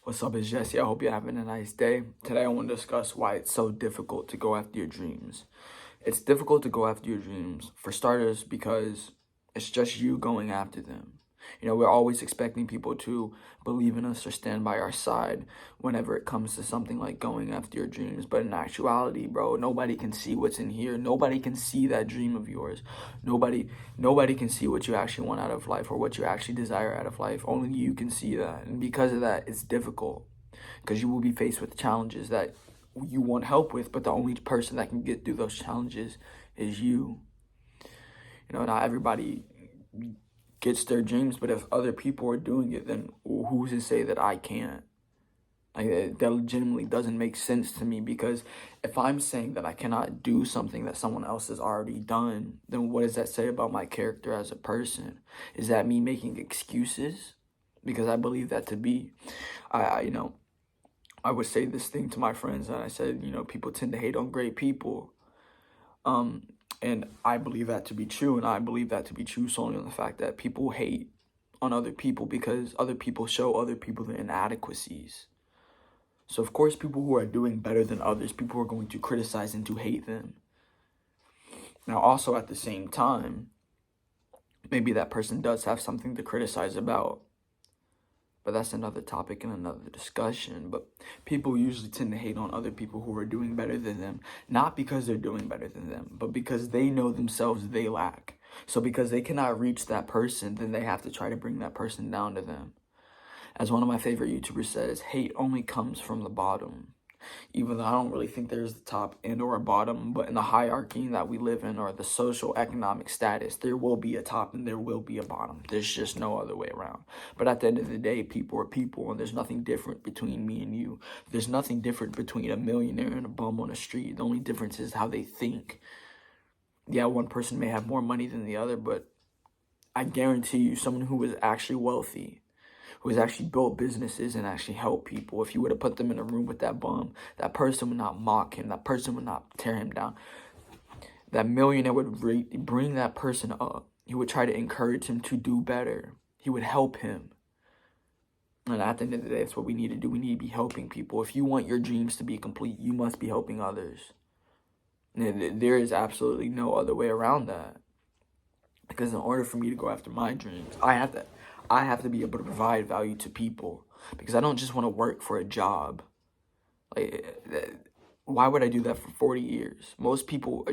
What's up, it's Jesse. I hope you're having a nice day. Today I want to discuss why it's so difficult to go after your dreams. It's difficult to go after your dreams, for starters, because it's just you going after them. We're always expecting people to believe in us or stand by our side whenever it comes to something like going after your dreams. But in actuality, bro, nobody can see what's in here. Nobody can see that dream of yours. Nobody can see what you actually want out of life or what you actually desire out of life. Only you can see that. And because of that, it's difficult because you will be faced with challenges that you want help with, but the only person that can get through those challenges is you. Not everybody gets their dreams, but if other people are doing it, then who's to say that I can't? That legitimately doesn't make sense to me, because if I'm saying that I cannot do something that someone else has already done, then what does that say about my character as a person? Is that me making excuses? Because I believe that to be. I would say this thing to my friends, and I said, people tend to hate on great people. And I believe that to be true, and I believe that to be true solely on the fact that people hate on other people because other people show other people their inadequacies. So of course, people who are doing better than others, people are going to criticize and to hate them. Now, also at the same time, maybe that person does have something to criticize about, but that's another topic and another discussion. But people usually tend to hate on other people who are doing better than them, not because they're doing better than them, but because they know themselves they lack. So because they cannot reach that person, then they have to try to bring that person down to them. As one of my favorite YouTubers says, hate only comes from the bottom. Even though I don't really think there's the top and or a bottom, but in the hierarchy that we live in, or the social economic status, there will be a top and there will be a bottom. There's just no other way around. But at the end of the day, people are people, and there's nothing different between me and you. There's nothing different between a millionaire and a bum on the street. The only difference is how they think. Yeah, one person may have more money than the other, but I guarantee you, someone who is actually wealthy, who has actually built businesses and actually helped people, if you were to put them in a room with that bum, that person would not mock him. That person would not tear him down. That millionaire would bring that person up. He would try to encourage him to do better. He would help him. And at the end of the day, that's what we need to do. We need to be helping people. If you want your dreams to be complete, you must be helping others. And there is absolutely no other way around that. Because in order for me to go after my dreams, I have to be able to provide value to people, because I don't just want to work for a job. Why would I do that for 40 years? Most people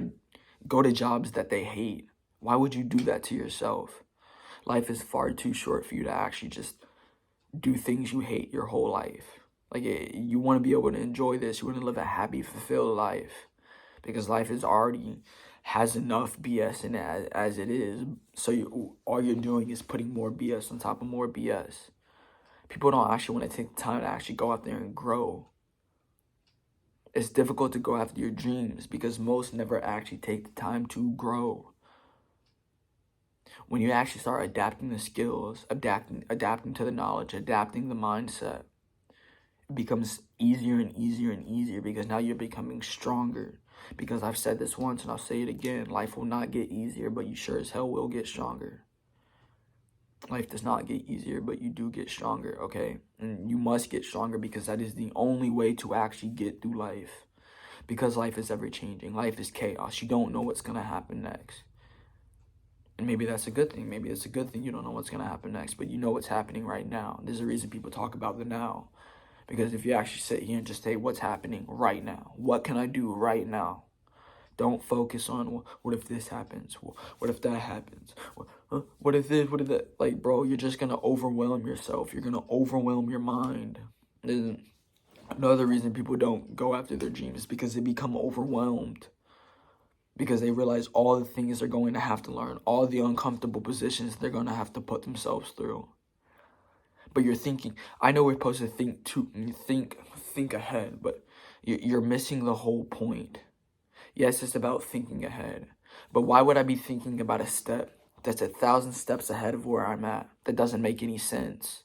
go to jobs that they hate. Why would you do that to yourself? Life is far too short for you to actually just do things you hate your whole life. You want to be able to enjoy this. You want to live a happy, fulfilled life, because life has enough BS in it as it is. So all you're doing is putting more BS on top of more BS. People don't actually want to take the time to actually go out there and grow. It's difficult to go after your dreams because most never actually take the time to grow. When you actually start adapting the skills, adapting to the knowledge, adapting the mindset, it becomes easier and easier and easier, because now you're becoming stronger. Because I've said this once and I'll say it again, life will not get easier, but you sure as hell will get stronger. Life does not get easier, but you do get stronger, okay? And you must get stronger, because that is the only way to actually get through life. Because life is ever changing. Life is chaos. You don't know what's going to happen next. And maybe that's a good thing. Maybe it's a good thing you don't know what's going to happen next, but you know what's happening right now. There's a reason people talk about the now. Because if you actually sit here and just say, what's happening right now? What can I do right now? Don't focus on, what if this happens? What if that happens? What if this? What if that? Bro, you're just going to overwhelm yourself. You're going to overwhelm your mind. Another reason people don't go after their dreams is because they become overwhelmed. Because they realize all the things they're going to have to learn, all the uncomfortable positions they're going to have to put themselves through. But you're thinking, I know we're supposed to think ahead, but you're missing the whole point. Yes, it's about thinking ahead, but why would I be thinking about a step that's 1,000 steps ahead of where I'm at? That doesn't make any sense.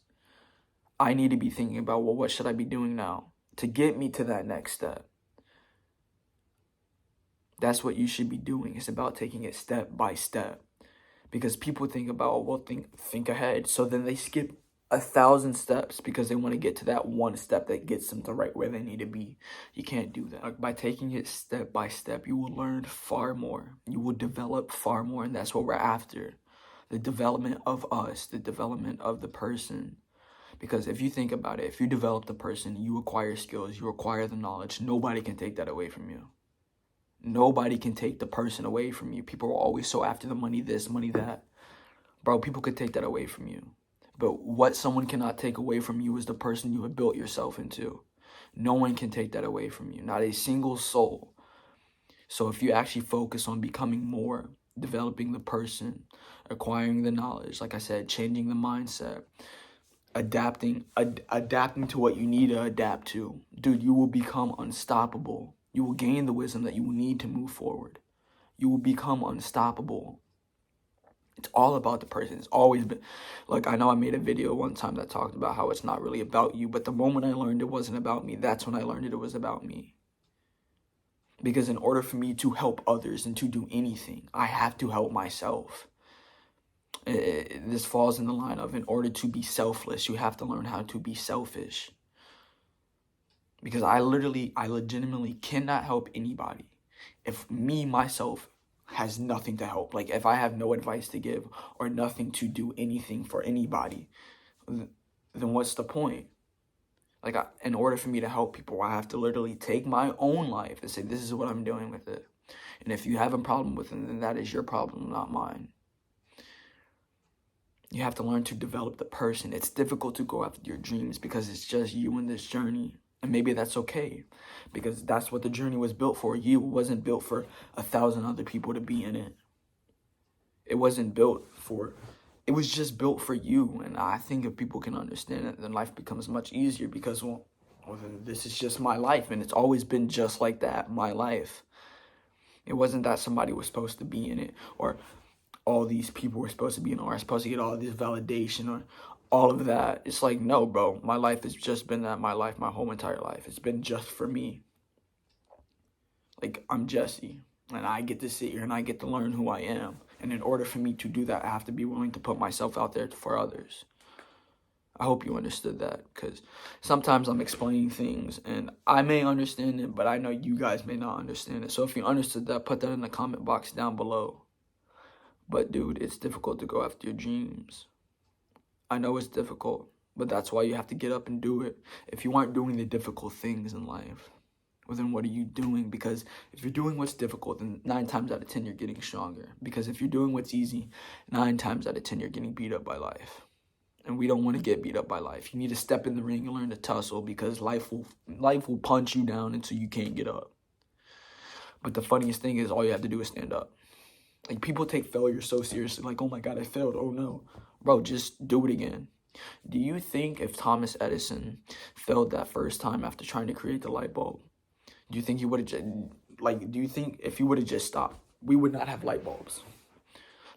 I need to be thinking about, well, what should I be doing now to get me to that next step? That's what you should be doing. It's about taking it step by step. Because people think about, well, think ahead. So then they skip 1,000 steps because they want to get to that one step that gets them to right where they need to be. You can't do that. Like, by taking it step by step, you will learn far more. You will develop far more, and that's what we're after. The development of us, the development of the person. Because if you think about it, if you develop the person, you acquire skills, you acquire the knowledge. Nobody can take that away from you. Nobody can take the person away from you. People are always so after the money this, money that. Bro, people could take that away from you. But what someone cannot take away from you is the person you have built yourself into. No one can take that away from you. Not a single soul. So if you actually focus on becoming more, developing the person, acquiring the knowledge, like I said, changing the mindset, adapting to what you need to adapt to, dude, you will become unstoppable. You will gain the wisdom that you will need to move forward. You will become unstoppable. It's all about the person. It's always been, like, I know I made a video one time that talked about how it's not really about you, but the moment I learned it wasn't about me, that's when I learned it was about me. Because in order for me to help others and to do anything, I have to help myself. This falls in the line of, in order to be selfless, you have to learn how to be selfish. Because I legitimately cannot help anybody if me, myself, has nothing to help. Like, if I have no advice to give or nothing to do anything for anybody, then what's the point? Like, in order for me to help people, I have to literally take my own life and say, this is what I'm doing with it. And if you have a problem with it, then that is your problem, not mine. You have to learn to develop the person. It's difficult to go after your dreams because it's just you in this journey. And maybe that's okay, because that's what the journey was built for. You wasn't built for 1,000 other people to be in it. It wasn't built for, it was just built for you. And I think if people can understand it, then life becomes much easier because, well, then this is just my life. And it's always been just like that, my life. It wasn't that somebody was supposed to be in it, or all these people were supposed to be in it, or are supposed to get all this validation, or all of that. It's like, no, bro, my life has just been that. My life, my whole entire life, it's been just for me. Like, I'm Jesse, and I get to sit here and I get to learn who I am. And in order for me to do that, I have to be willing to put myself out there for others. I hope you understood that, because sometimes I'm explaining things and I may understand it, but I know you guys may not understand it. So if you understood that, put that in the comment box down below. But dude, it's difficult to go after your dreams. I know it's difficult, but that's why you have to get up and do it. If you aren't doing the difficult things in life, well, then what are you doing? Because if you're doing what's difficult, then 9 times out of 10, you're getting stronger. Because if you're doing what's easy, 9 times out of 10, you're getting beat up by life. And we don't want to get beat up by life. You need to step in the ring and learn to tussle, because life will punch you down until you can't get up. But the funniest thing is, all you have to do is stand up. Like, people take failure so seriously. Like, oh my God, I failed. Oh no. Bro, just do it again. Do you think if Thomas Edison failed that first time after trying to create the light bulb, do you think he would have just, like, do you think if he would have just stopped, we would not have light bulbs?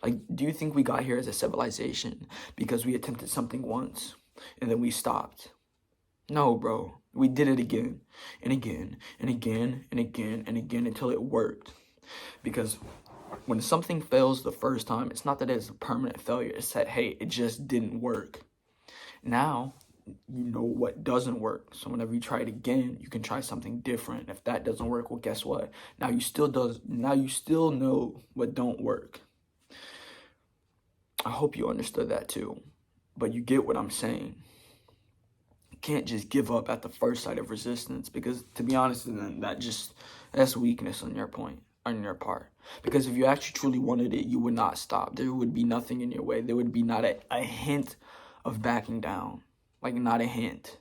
Like, do you think we got here as a civilization because we attempted something once and then we stopped? No, bro. We did it again and again and again and again and again until it worked. Because when something fails the first time, it's not that it's a permanent failure. It's that, hey, it just didn't work. Now, you know what doesn't work. So whenever you try it again, you can try something different. If that doesn't work, well, guess what? Now you still know what don't work. I hope you understood that too. But you get what I'm saying. You can't just give up at the first sight of resistance, because, to be honest, then that's weakness on your part. Because if you actually truly wanted it, you would not stop. There would be nothing in your way. There would be not a hint of backing down. Like, not a hint.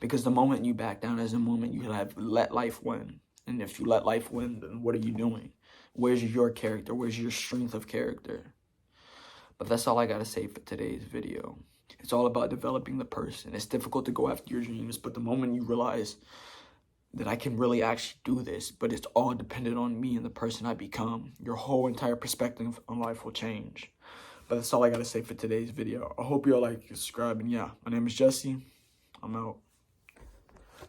Because the moment you back down is the moment you have let life win. And if you let life win, then what are you doing? Where's your character? Where's your strength of character? But that's all I got to say for today's video. It's all about developing the person. It's difficult to go after your dreams, but the moment you realize that I can really actually do this, but it's all dependent on me and the person I become, your whole entire perspective on life will change. But that's all I got to say for today's video. I hope you all like, subscribe, and yeah, my name is Jesse. I'm out.